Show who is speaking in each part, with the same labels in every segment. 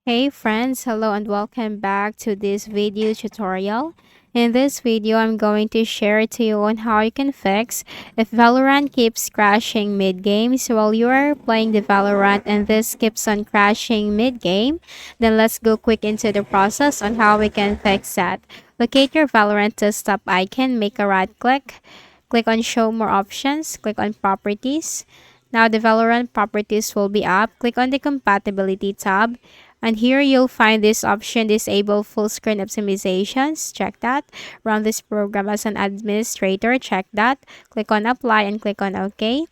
Speaker 1: Hey friends, hello and welcome back to this video tutorial. In this video, I'm going to share to you on how you can fix if Valorant keeps crashing mid-game. So while you are playing the Valorant and this keeps on crashing mid-game, then let's go quick into the process on how we can fix that. Locate your Valorant desktop icon, make a right click, click on show more options, click on properties. Now the Valorant properties will be up. Click on the compatibility tab. And here you'll find this option, disable full screen optimizations. Check that. Run this program as an administrator. Check that. Click on apply and click on OK.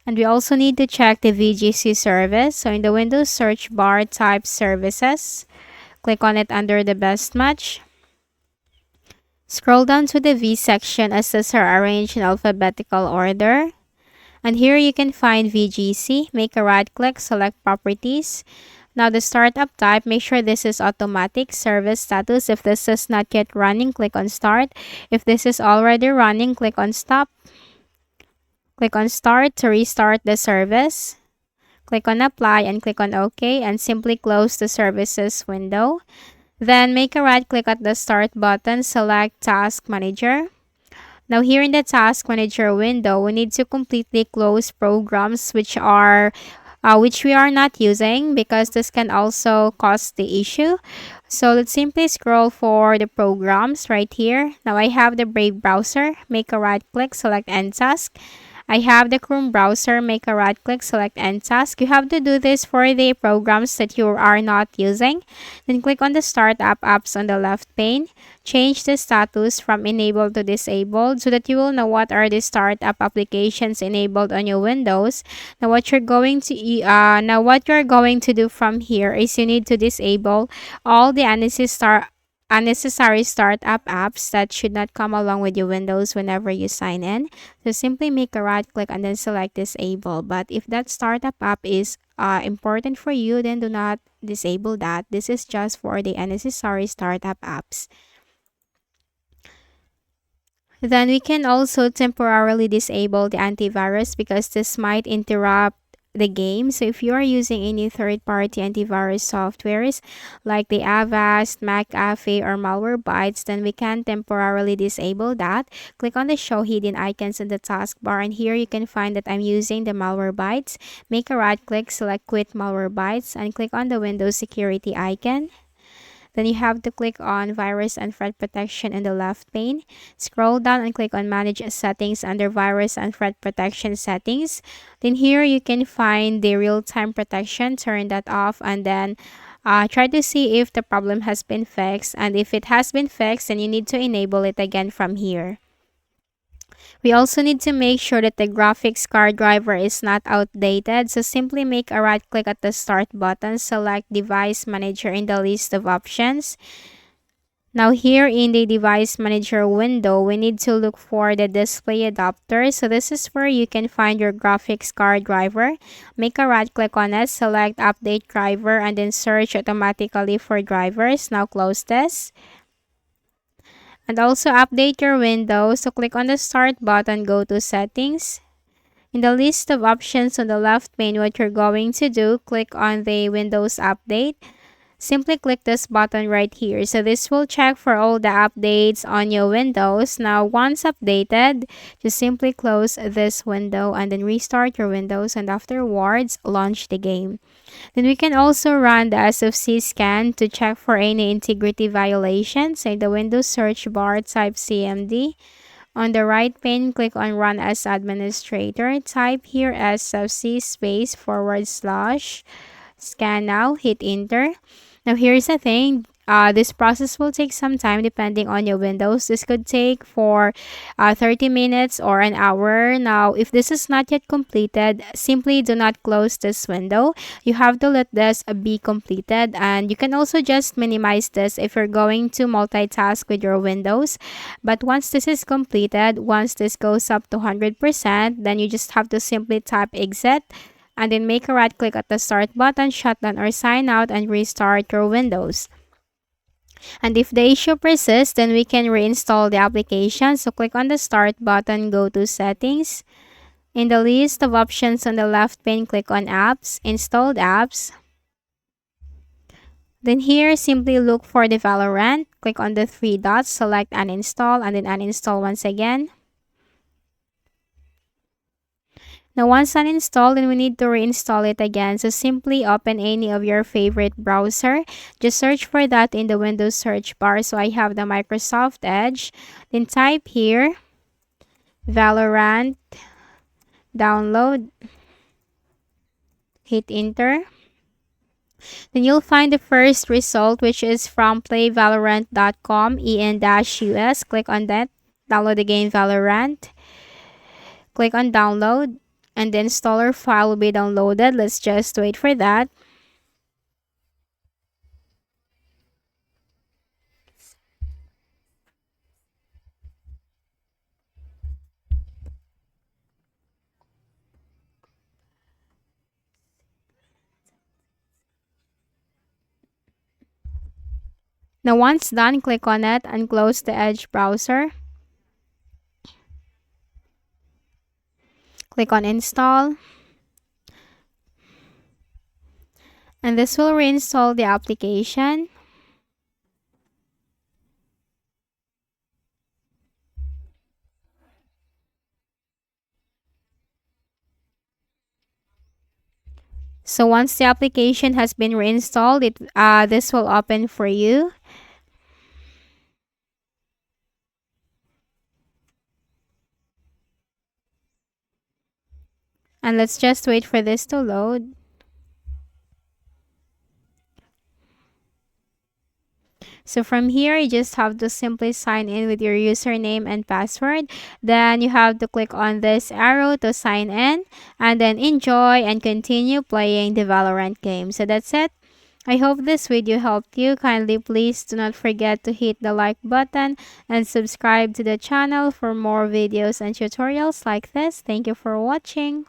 Speaker 1: And we also need to check the VGC service. So in the Windows search bar, type services. Click on it under the best match. Scroll down to the V section as these are arranged in alphabetical order. And here you can find VGC. Make a right click, select properties. Now the startup type, make sure this is automatic service status. If this is not yet running, click on start. If this is already running, click on stop. Click on start to restart the service. Click on apply and click on OK and simply close the services window. Then make a right click at the start button, select task manager. Now here in the task manager window, we need to completely close programs which we are not using because this can also cause the issue. So let's simply scroll for the programs right here. Now I have the Brave browser. Make a right click, select end task. I have the Chrome browser. Make a right click, select end task. You have to do this for the programs that you are not using. Then click on the start app apps on the left pane. Change the status from enabled to disabled so that you will know what are the startup applications enabled on your Windows. Now what you're going to do from here is you need to disable all the unnecessary startup apps that should not come along with your Windows whenever you sign in. So simply make a right click and then select disable. But if that startup app is important for you, then do not disable that. This is just for the unnecessary startup apps. Then we can also temporarily disable the antivirus because this might interrupt the game. So if you are using any third-party antivirus softwares like the Avast, McAfee, or Malwarebytes, then we can temporarily disable that. Click on the show hidden icons in the taskbar, and here you can find that I'm using the Malwarebytes. Make a right click, select quit Malwarebytes, and click on the Windows security icon. Then you have to click on Virus and Threat Protection in the left pane. Scroll down and click on Manage Settings under Virus and Threat Protection Settings. Then here you can find the Real-Time Protection. Turn that off and then try to see if the problem has been fixed. And if it has been fixed, then you need to enable it again from here. We also need to make sure that the graphics card driver is not outdated. So simply make a right click at the start button, select device manager in the list of options. Now here in the device manager window, we need to look for the display adapter. So this is where you can find your graphics card driver. Make a right click on it, select update driver and then search automatically for drivers. Now close this. And also update your Windows. So click on the start button, go to settings. In the list of options on the left pane, what you're going to do, click on the Windows Update. Simply click this button right here. So this will check for all the updates on your Windows. Now, once updated, just simply close this window and then restart your Windows and afterwards, launch the game. Then we can also run the SFC scan to check for any integrity violations. In the Windows search bar, type CMD. On the right pane, click on Run as Administrator. Type here SFC space / scan now. Hit enter. Now here's the thing. This process will take some time depending on your Windows. This could take for 30 minutes or an hour. Now, if this is not yet completed, simply do not close this window. You have to let this be completed, and you can also just minimize this if you're going to multitask with your Windows. But once this is completed, once this goes up to 100%, then you just have to simply tap exit and then make a right click at the start button, shut down or sign out and restart your Windows. And if the issue persists, then we can reinstall the application. So click on the start button, go to settings. In the list of options on the left pane, click on apps, installed apps. Then here, simply look for the Valorant. Click on the three dots, select uninstall, and then uninstall once again. Now once uninstalled, then we need to reinstall it again. So simply open any of your favorite browser. Just search for that in the Windows search bar. So I have the Microsoft Edge. Then type here, Valorant, download, hit enter. Then you'll find the first result, which is from playvalorant.com en-us. Click on that. Download the game Valorant. Click on download, and the installer file will be downloaded. Let's just wait for that. Now once done, click on it and close the Edge browser. Click on install. And this will reinstall the application. So once the application has been reinstalled, this will open for you. And let's just wait for this to load. So from here, you just have to simply sign in with your username and password. Then you have to click on this arrow to sign in, and then enjoy and continue playing the Valorant game. So that's it. I hope this video helped you. Kindly please do not forget to hit the like button and subscribe to the channel for more videos and tutorials like this. Thank you for watching.